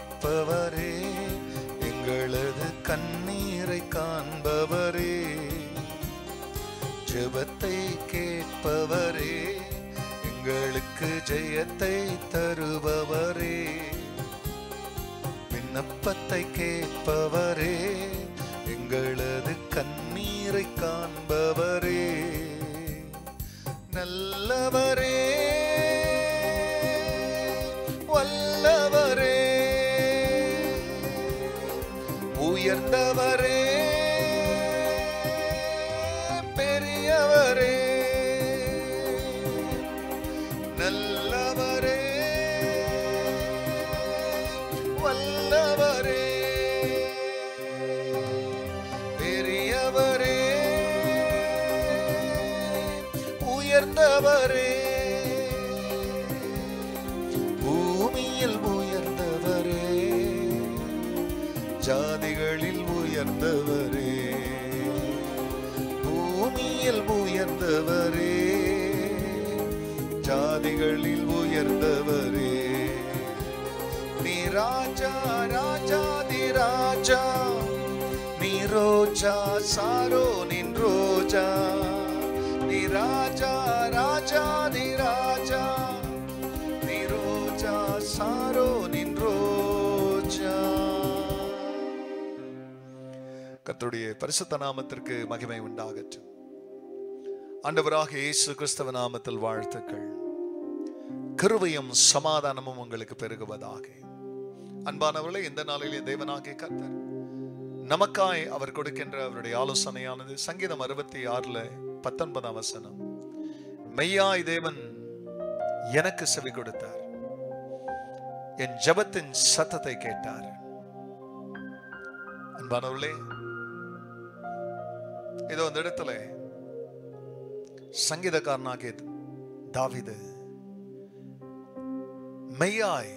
கேட்பவரே, எங்களது கண்ணீரை காண்பவரே, ஜெபத்தை கேட்பவரே, எங்களுக்கு ஜெயத்தை தருபவரே, விண்ணப்பத்தை கேட்பவரே, எங்களது கண்ணீரை காண்பவரே, நல்லவரே, வல்லவரே, உயர்ந்தவரே, பெரியவரே, நல்லவரே, வல்லவரே, பெரியவரே, உயர்ந்தவரே, பூமியில் உயர்ந்தவரே, ஜாதிகளில் உயர்ந்தவரே, பூமியில் உயர்ந்தவரே, ஜாதிகளில் உயர்ந்தவரே, நீ ராஜா ராஜாதி ராஜா, நீ ரோஜா சாரோனின் ரோஜா, நீ ராஜா ராஜாதி ராஜா, நீ ரோஜா சாரோனின் ரோஜா. கர்த்தருடைய பரிசுத்த நாமத்திற்கு மகிமை உண்டாகட்டும். ஆண்டவராக இயேசு கிறிஸ்துவ நாமத்தில் வாழ்த்துக்கள். கிருபையும் சமாதானமும் உங்களுக்கு பெருகுவதாக. அன்பானவர்களே, இந்த நாளிலே தேவனாகிய கர்த்தர் நமக்காய் அவர் கொடுக்கின்ற அவருடைய ஆலோசனையானது சங்கீதம் 66:19 மெய்யாய் தேவன் எனக்கு செவி கொடுத்தார், என் ஜெபத்தின் சத்தத்தை கேட்டார். அன்பானவர்களே, இதோ இந்த இடத்துல சங்கீதக்காரனாகிய தாவீது மெய்யாய்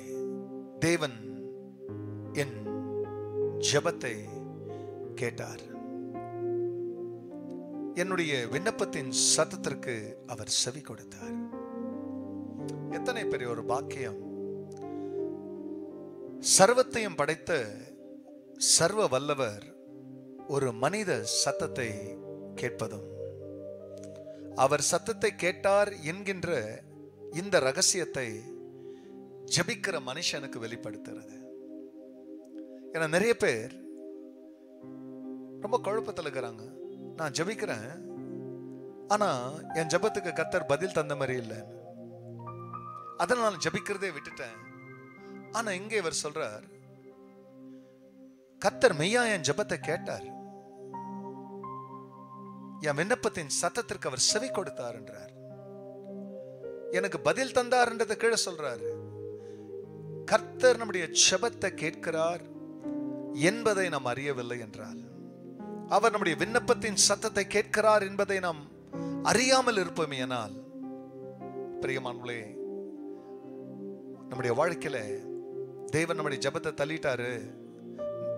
தேவன் என் ஜெபத்தை கேட்டார், என்னுடைய விண்ணப்பத்தின் சத்தத்திற்கு அவர் செவி கொடுத்தார். எத்தனை பெரிய ஒரு பாக்கியம்! சர்வத்தையும் படைத்த சர்வ வல்லவர் ஒரு மனித சத்தத்தை கேட்பதும், அவர் சத்தத்தை கேட்டார் என்கின்ற இந்த ரகசியத்தை ஜெபிக்கிற மனுஷனுக்கு வெளிப்படுத்துறது. ஏன்னா நிறைய பேர் ரொம்ப குழப்பத்தில் இருக்கிறாங்க. நான் ஜெபிக்கிறேன், ஆனா என் ஜெபத்துக்கு கர்த்தர் பதில் தந்த மாதிரி இல்லை, அதனால நான் ஜெபிக்கிறதே விட்டுட்டேன். ஆனா இங்கே இவர் சொல்றார், கர்த்தர் மெய்யா என் ஜெபத்தை கேட்டார், என் விண்ணப்பத்தின் சத்தத்திற்கு அவர் செவி கொடுத்தார் என்றார், எனக்கு பதில் தந்தார் என்றதை கீழே சொல்றாரு. கர்த்தர் நம்முடைய ஜெபத்தை கேட்கிறார் என்பதை நாம் அறியவில்லை என்றால், அவர் நம்முடைய விண்ணப்பத்தின் சத்தத்தை கேட்கிறார் என்பதை நாம் அறியாமல் இருப்போமே. ஆனால் பிரியமானவர்களே, நம்முடைய வாழ்க்கையில தேவன் நம்முடைய ஜெபத்தை தள்ளிட்டாரு,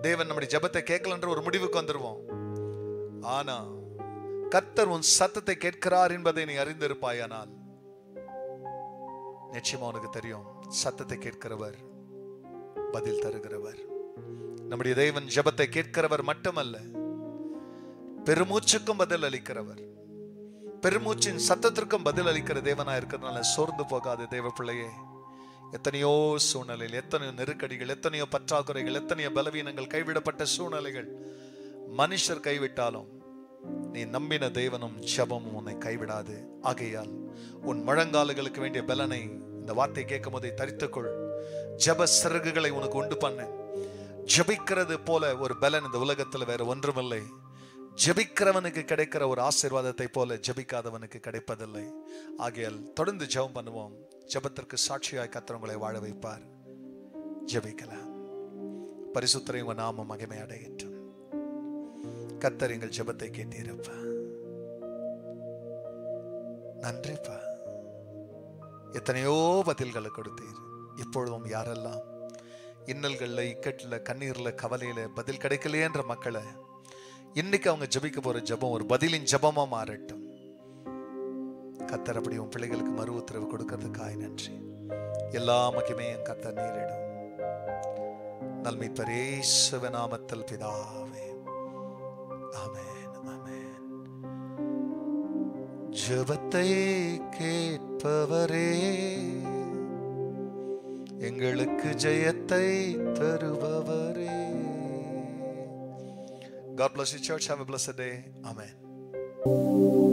தேவன் நம்முடைய ஜெபத்தை கேட்கலன்ற ஒரு முடிவுக்கு வந்துருவோம். ஆனா கர்த்தர் உன் சத்தத்தை கேட்கிறார் என்பதை நீ அறிந்திருப்பாயானால் நிச்சயமா உனக்கு தெரியும், சத்தத்தை கேட்கிறவர் பதில் தருகிறவர். நம்முடைய தேவன் ஜெபத்தை கேட்கிறவர் மட்டுமல்ல, பெருமூச்சுக்கும் பதில் அளிக்கிறவர், பெருமூச்சின் சத்தத்திற்கும் பதில் அளிக்கிற தேவனா இருக்கிறதுனால சோர்ந்து போகாத தேவ பிள்ளையே. எத்தனையோ சூழ்நிலையில், எத்தனையோ நெருக்கடிகள், எத்தனையோ பற்றாக்குறைகள், எத்தனையோ பலவீனங்கள், கைவிடப்பட்ட சூழ்நிலைகள், மனுஷர் கைவிட்டாலும் நீ நம்பின தேவனும் ஜெபமும் உன்னை கைவிடாது. ஆகையால் உன் முழங்கால்களுக்கு வேண்டிய பலனை இந்த வார்த்தை கேட்கும் போதே தரித்துக்கொள். ஜெப சிறகுகளை உனக்கு உண்டு பண்ண. ஜெபிக்கிறது போல ஒரு பலன் இந்த உலகத்தில் வேற ஒன்றுமில்லை. ஜெபிக்கிறவனுக்கு கிடைக்கிற ஒரு ஆசீர்வாதத்தை போல ஜெபிக்காதவனுக்கு கிடைப்பதில்லை. ஆகையால் தொடர்ந்து ஜெபம் பண்ணுவோம். ஜெபத்திற்கு சாட்சியாய் கர்த்தர் உங்களை வாழ வைப்பார். ஜெபிக்கலாம். பரிசுத்தரை உங்க நாமம் மகிமை அடையட்டும். கர்த்தர் எங்கள் ஜெபத்தை கேட்டீரப்பா, நன்றிப்பா. எத்தனையோ பதில்களை கொடுத்தீர். இப்பொழுதும் யாரெல்லாம் இன்னல்கள்ல, இக்கட்டுல, கண்ணீர்ல, கவலையில பதில் கிடைக்கலையேன்ற மக்களை இன்னைக்கு அவங்க ஜெபிக்க போற ஜெபம் ஒரு பதிலின் ஜெபமா மாறட்டும். கர்த்தர் அப்படி உன் பிள்ளைகளுக்கு மறு உத்தரவு கொடுக்கறதுக்காய் நன்றி. எல்லா மகிமையும் கர்த்தர் நீரிடும். நல்மீட்பர் இயேசுவின் நாமத்தில் பிதாவே, ஆமென், ஆமென். ஜெபத்தை கேட்பவரே, எங்களுக்கு ஜெயத்தை தருபவரே. God bless you, church. Have a blessed day. Amen.